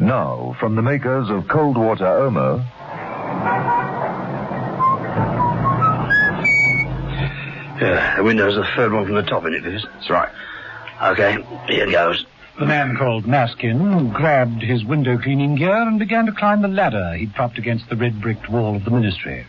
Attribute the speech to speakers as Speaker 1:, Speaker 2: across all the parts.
Speaker 1: Now, from the makers of Cold Water Omo...
Speaker 2: Yeah, the window's the third one from the top in it, Vivis. That's right. Okay, here goes.
Speaker 3: The man called Maskin grabbed his window-cleaning gear and began to climb the ladder he'd propped against the red-bricked wall of the ministry.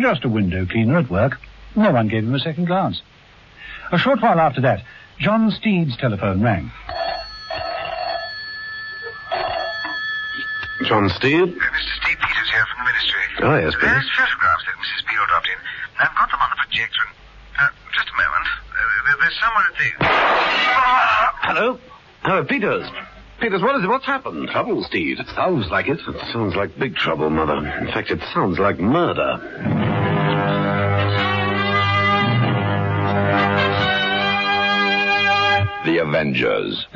Speaker 3: Just a window cleaner at work. No one gave him a second glance. A short while after that, John Steed's telephone rang.
Speaker 4: John Steed?
Speaker 5: Mr. Steve Peters here from the ministry.
Speaker 4: Oh, yes, please.
Speaker 5: There's photographs that Mrs. Beale dropped in. I've got them on the projector and... just a moment. There's someone at the...
Speaker 4: Hello? Hello, Peters. Peters, what is it? What's happened? Trouble, Steve. It sounds like it. It sounds like big trouble, Mother. In fact, it sounds like murder.
Speaker 6: The Avengers.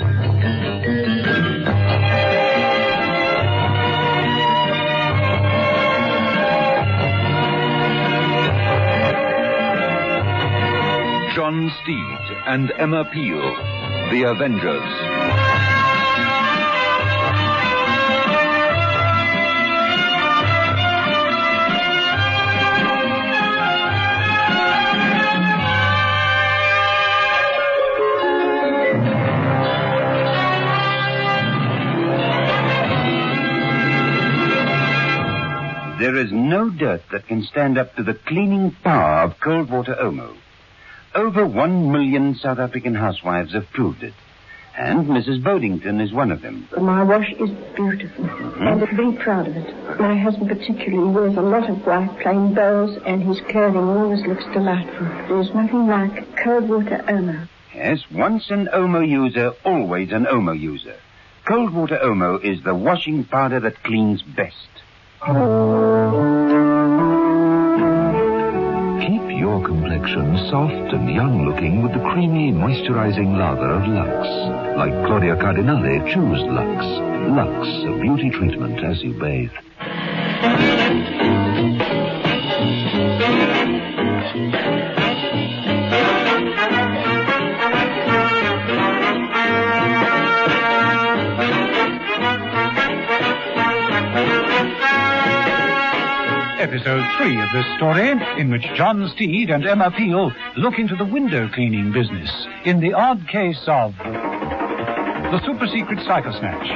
Speaker 6: John Steed and Emma Peel, The Avengers.
Speaker 7: There is no dirt that can stand up to the cleaning power of Cold Water Omo. Over 1 million South African housewives have proved it. And Mrs. Bodington is one of them.
Speaker 8: My wash is beautiful, and I'm very proud of it. My husband particularly wears a lot of white plain bows, and his clothing always looks delightful. There's nothing like Cold Water Omo.
Speaker 7: Yes, once an Omo user, always an Omo user. Cold Water Omo is the washing powder that cleans best.
Speaker 1: Keep your complexion soft and young-looking with the creamy, moisturizing lather of Lux. Like Claudia Cardinale, choose Lux. Lux, a beauty treatment as you bathe.
Speaker 3: Episode 3 of this story, in which John Steed and Emma Peel look into the window cleaning business in the odd case of the super-secret psycho-snatch.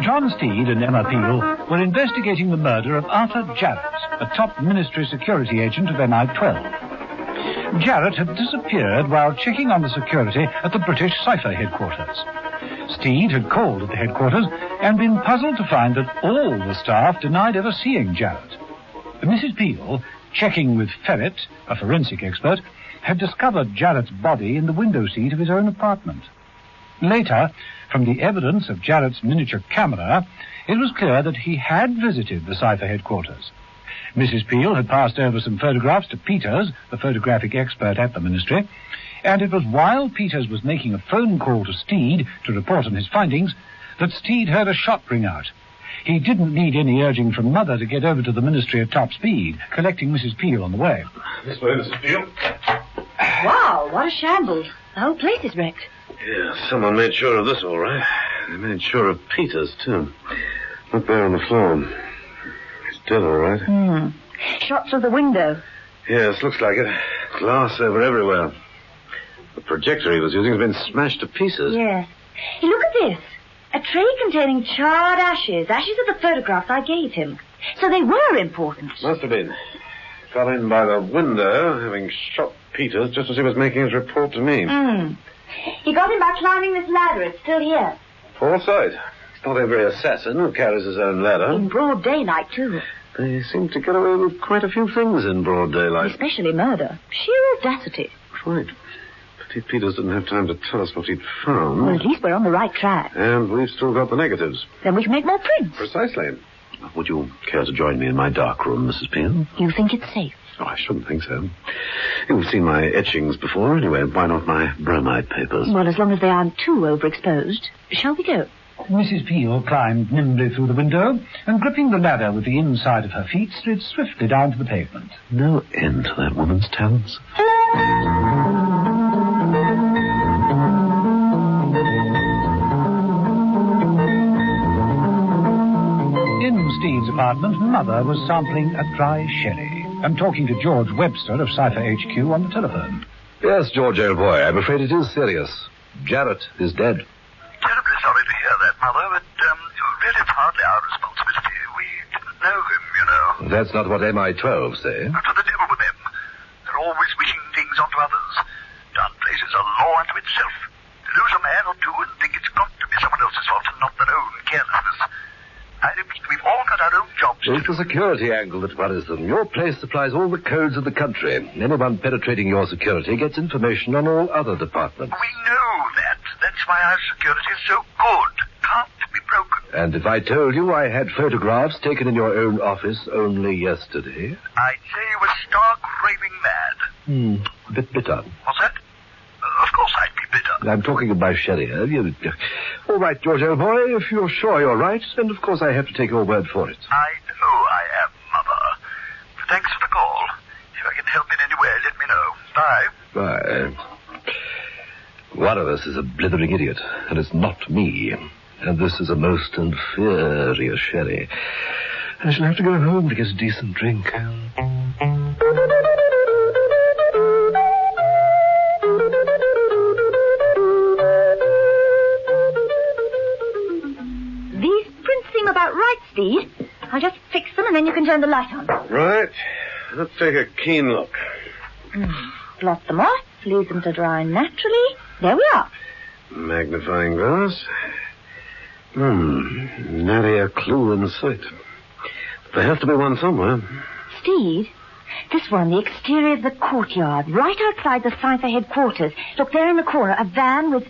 Speaker 3: John Steed and Emma Peel were investigating the murder of Arthur Jarrett, a top ministry security agent of MI12. Jarrett had disappeared while checking on the security at the British Cypher headquarters. Steed had called at the headquarters and been puzzled to find that all the staff denied ever seeing Jarrett. Mrs. Peel, checking with Ferret, a forensic expert, had discovered Jarrett's body in the window seat of his own apartment. Later, from the evidence of Jarrett's miniature camera, it was clear that he had visited the Cypher headquarters. Mrs. Peel had passed over some photographs to Peters, the photographic expert at the ministry, and it was while Peters was making a phone call to Steed to report on his findings that Steed heard a shot ring out. He didn't need any urging from Mother to get over to the ministry at top speed, collecting Mrs. Peel on the way.
Speaker 4: This way, Mrs. Peel.
Speaker 9: Wow, what a shambles. The whole place is wrecked.
Speaker 4: Yeah, someone made sure of this, all right. They made sure of Peters, too. Look there on the floor. He's dead, all right.
Speaker 9: Shot through the window.
Speaker 4: Yes, looks like it. Glass over everywhere. The projector he was using has been smashed to pieces.
Speaker 9: Yes. Hey, look at this. A tray containing charred ashes. Ashes of the photographs I gave him. So they were important.
Speaker 4: Must have been. Fell in by the window, having shot Peters just as he was making his report to me.
Speaker 9: He got him by climbing this ladder. It's still here.
Speaker 4: Foresight. It's not every assassin who carries his own ladder.
Speaker 9: In broad daylight, too.
Speaker 4: They seem to get away with quite a few things in broad daylight.
Speaker 9: Especially murder. Sheer audacity.
Speaker 4: Right. But Peters didn't have time to tell us what he'd found.
Speaker 9: Well, at least we're on the right track.
Speaker 4: And we've still got the negatives.
Speaker 9: Then we can make more prints.
Speaker 4: Precisely. Would you care to join me in my dark room, Mrs. Peel?
Speaker 9: You think it's safe?
Speaker 4: Oh, I shouldn't think so. You've seen my etchings before, anyway. Why not my bromide papers?
Speaker 9: Well, as long as they aren't too overexposed. Shall we go?
Speaker 3: Mrs. Peel climbed nimbly through the window and, gripping the ladder with the inside of her feet, slid swiftly down to the pavement.
Speaker 4: No end to that woman's talents.
Speaker 3: department, Mother was sampling a dry sherry and talking to George Webster of Cypher HQ on the telephone.
Speaker 4: Yes, George, old boy, I'm afraid it is serious. Jarrett is dead.
Speaker 5: Terribly sorry to hear that, Mother, but really it's hardly our responsibility. We didn't know him, you know.
Speaker 4: That's not what MI12 say.
Speaker 5: But to the devil with them. They're always wishing things onto others. Dunplace is a law unto itself. To lose a man or two and think it's got to be someone else's fault and not their own carelessness. I repeat, we've all got our own jobs to
Speaker 4: It's the security angle that worries them. Your place supplies all the codes of the country. Anyone penetrating your security gets information on all other departments.
Speaker 5: We know that. That's why our security is so good. Can't be broken.
Speaker 4: And if I told you I had photographs taken in your own office only yesterday?
Speaker 5: I'd say you were stark raving mad.
Speaker 4: A bit bitter.
Speaker 5: What's that? Of course I'd be bitter.
Speaker 4: I'm talking of my sherry. All right, George, old boy, if you're sure you're right, then of course I have to take your word for it.
Speaker 5: I know I am, Mother. Thanks for the call. If I can help in any way, let me know. Bye.
Speaker 4: Bye. One of us is a blithering idiot, and it's not me. And this is a most inferior sherry. I shall have to go home to get a decent drink.
Speaker 9: These prints seem about right, Steve. I'll just fix them and then you can turn the light on.
Speaker 4: Right. Let's take a keen look.
Speaker 9: Blot them off, leave them to dry naturally. There we are.
Speaker 4: Magnifying glass. Nary a clue in sight. There has to be one somewhere.
Speaker 9: Steve, this one, the exterior of the courtyard, right outside the Cypher headquarters. Look, there in the corner, a van with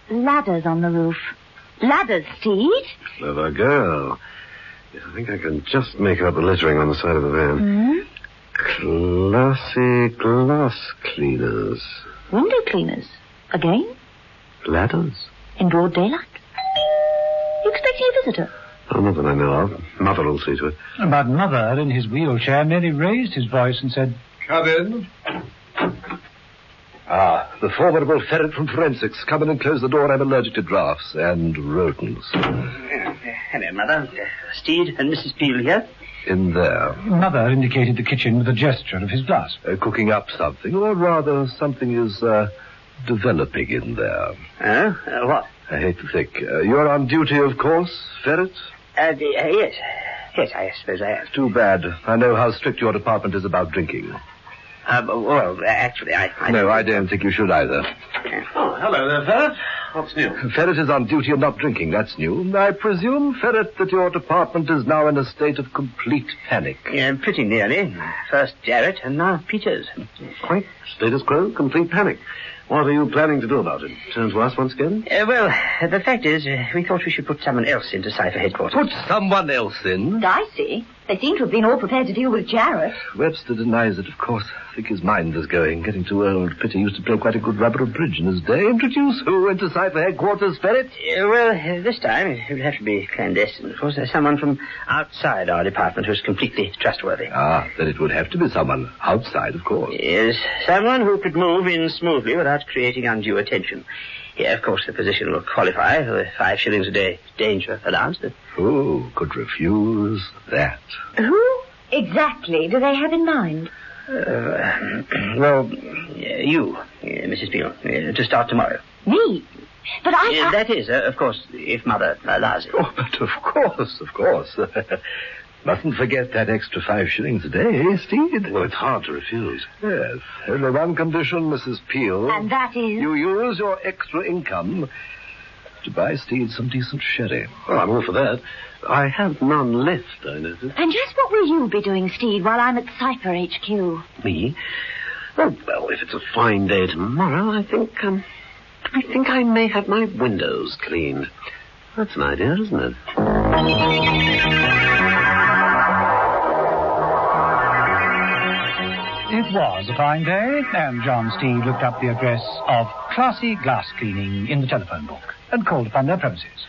Speaker 9: ladders on the roof. Ladders, Steve.
Speaker 4: Clever girl. Yes, I think I can just make out the lettering on the side of the van. Classy glass cleaners.
Speaker 9: Window cleaners. Again?
Speaker 4: Ladders?
Speaker 9: In broad daylight? You expecting a visitor?
Speaker 4: Oh, not that I know of. Mother will see to it.
Speaker 3: But Mother, in his wheelchair, merely raised his voice and said,
Speaker 4: Come in. The formidable ferret from forensics. Come in and close the door. I'm allergic to draughts and rodents.
Speaker 2: Hello, Mother. Steed and Mrs. Peel here.
Speaker 4: In there.
Speaker 3: Mother indicated the kitchen with a gesture of his glass.
Speaker 4: Cooking up something, or rather, something is developing in there.
Speaker 2: What?
Speaker 4: I hate to think. You're on duty, of course, Ferret?
Speaker 2: Yes. Yes, I suppose I am.
Speaker 4: Too bad. I know how strict your department is about drinking.
Speaker 2: Well, actually, I...
Speaker 4: No, I don't think you should either.
Speaker 2: Oh, hello there, Ferret. What's new?
Speaker 4: Ferret is on duty and not drinking. That's new. I presume, Ferret, that your department is now in a state of complete panic.
Speaker 2: Yeah, pretty nearly. First Jarrett and now Peters.
Speaker 4: Quite status quo, complete panic. What are you planning to do about it? Turn to us once again?
Speaker 2: Well, the fact is, we thought we should put someone else into Cypher headquarters.
Speaker 4: Put someone else in?
Speaker 9: I see. They seem to have been all prepared to deal with Jarrett.
Speaker 4: Webster denies it, of course. I think his mind is going. Getting too old. Pity used to play quite a good rubber of bridge in his day. Introduce who into Cypher headquarters, Ferret?
Speaker 2: Well, this time it would have to be clandestine. Of course, there's someone from outside our department who's completely trustworthy.
Speaker 4: Then it would have to be someone outside, of course.
Speaker 2: Yes, someone who could move in smoothly without creating undue attention. Yeah, of course, the position will qualify for the 5 shillings a day danger allowance.
Speaker 4: Who could refuse that?
Speaker 9: Who exactly do they have in mind?
Speaker 2: Well, you, Mrs. Peel, to start tomorrow.
Speaker 9: Me? But I...
Speaker 2: That is, of course, if Mother allows it.
Speaker 4: Oh, but of course. Mustn't forget that extra 5 shillings a day, eh, Steed? Well, it's hard to refuse. Yes. Only one condition, Mrs. Peel.
Speaker 9: And that is?
Speaker 4: You use your extra income to buy Steed some decent sherry. Well, I'm all for that. I have none left, I notice.
Speaker 9: And just what will you be doing, Steed, while I'm at Cypher HQ?
Speaker 4: Me? Well, if it's a fine day tomorrow, I think I may have my windows cleaned. That's an idea, isn't it?
Speaker 3: It was a fine day, and John Steed looked up the address of Classy Glass Cleaning in the telephone book and called upon their premises.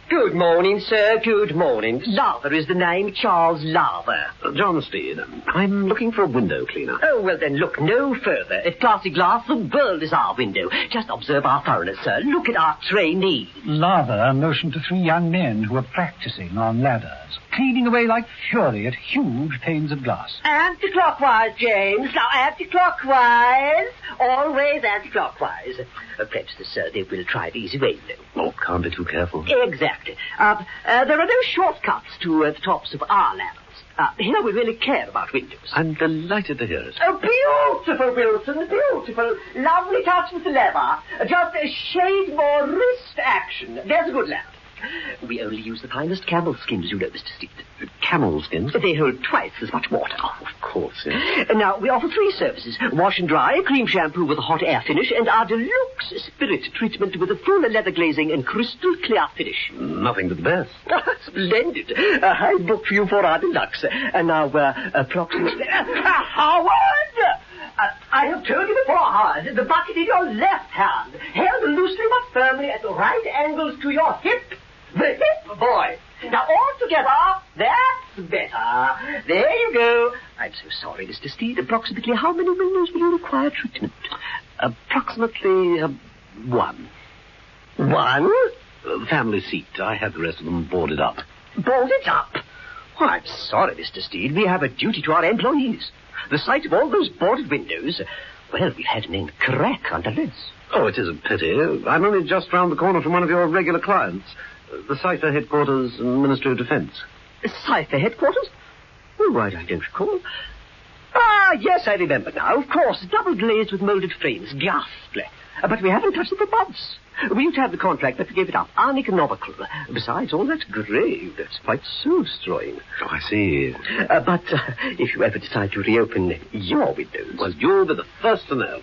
Speaker 10: Good morning, sir. Good morning. Lather is the name, Charles Lather.
Speaker 4: John Steed, I'm looking for a window cleaner.
Speaker 10: Oh, well, then look no further. At Classy Glass, the world is our window. Just observe our thoroughness, sir. Look at our trainees.
Speaker 3: Lather motioned to 3 young men who were practicing on ladders, cleaning away like fury at huge panes of glass.
Speaker 10: Anti-clockwise, James. Now, anti-clockwise. Always anti-clockwise. Perhaps, sir, they will try the easy way, though.
Speaker 4: Oh, can't be too careful.
Speaker 10: Exactly. There are no shortcuts to the tops of our ladders. Here we really care about windows.
Speaker 4: I'm delighted to hear it.
Speaker 10: Oh, beautiful, Wilson, beautiful. Lovely touch with the lever. Just a shade more wrist action. There's a good lad. We only use the finest camel skins, you know, Mr. Steed.
Speaker 4: Camel skins?
Speaker 10: They hold twice as much water.
Speaker 4: Oh, of course, yes.
Speaker 10: Now, we offer 3 services. Wash and dry, cream shampoo with a hot air finish, and our deluxe spirit treatment with a full leather glazing and crystal clear finish.
Speaker 4: Nothing but the best.
Speaker 10: Splendid. I booked for you for our deluxe. And now, approximately... Howard! I have told you before, Howard, the bucket in your left hand, held loosely but firmly at right angles to your hip. The hip, boy. Now, all together, that's better. There you go. I'm so sorry, Mr. Steed. Approximately how many windows will you require treatment?
Speaker 4: Approximately 1.
Speaker 10: 1?
Speaker 4: Family seat. I had the rest of them boarded up.
Speaker 10: Boarded up? Oh, I'm sorry, Mr. Steed. We have a duty to our employees. The sight of all those boarded windows, well, we've had named crack under lids.
Speaker 4: Oh, it is a pity. I'm only just round the corner from one of your regular clients. The Cypher Headquarters and Ministry of Defence.
Speaker 10: Cypher Headquarters? Oh, right, I don't recall. Ah, yes, I remember now. Of course, double glazed with moulded frames. Ghastly. But we haven't touched it for months. We used to have the contract, but we gave it up. Uneconomical. Besides, all that grave, that's quite soul-destroying.
Speaker 4: Oh, I see.
Speaker 10: But if you ever decide to reopen your windows...
Speaker 4: Well, you'll be the first to know.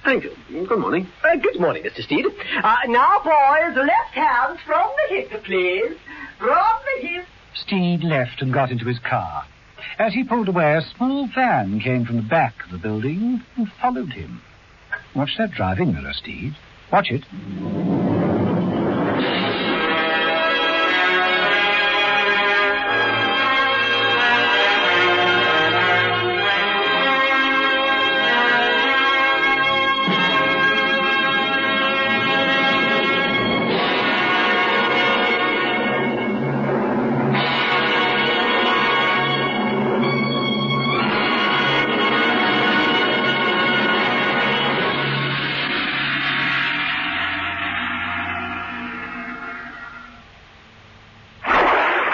Speaker 4: Thank you. Good morning.
Speaker 10: Good morning, Mr. Steed. Now, boys, left hand from the hip, please. From the hip.
Speaker 3: Steed left and got into his car. As he pulled away, a small van came from the back of the building and followed him. Watch that driving mirror, Steed. Watch it.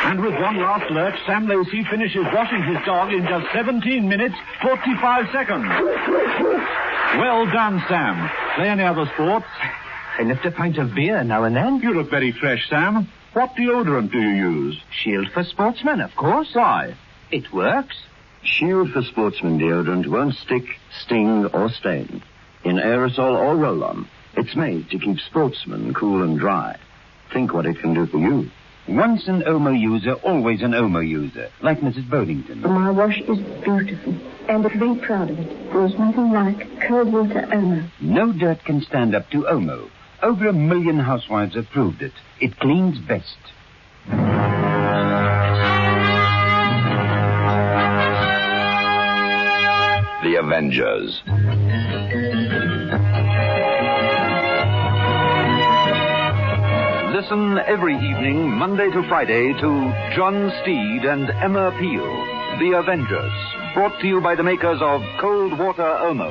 Speaker 3: And with one last lurch, Sam Lacey finishes washing his dog in just 17 minutes, 45 seconds. Well done, Sam. Play any other sports?
Speaker 10: I lift a pint of beer now and then.
Speaker 3: You look very fresh, Sam. What deodorant do you use?
Speaker 10: Shield for Sportsmen, of course.
Speaker 3: Why?
Speaker 10: It works.
Speaker 11: Shield for Sportsman deodorant won't stick, sting, or stain. In aerosol or roll-on, it's made to keep sportsmen cool and dry. Think what it can do for you.
Speaker 7: Once an Omo user, always an Omo user, like Mrs. Bodington.
Speaker 8: My wash is beautiful, and I'm very proud of it. There's nothing like cold water Omo.
Speaker 7: No dirt can stand up to Omo. Over 1 million housewives have proved it. It cleans best.
Speaker 6: The Avengers. Listen every evening, Monday to Friday, to John Steed and Emma Peel, The Avengers, brought to you by the makers of Cold Water Omo.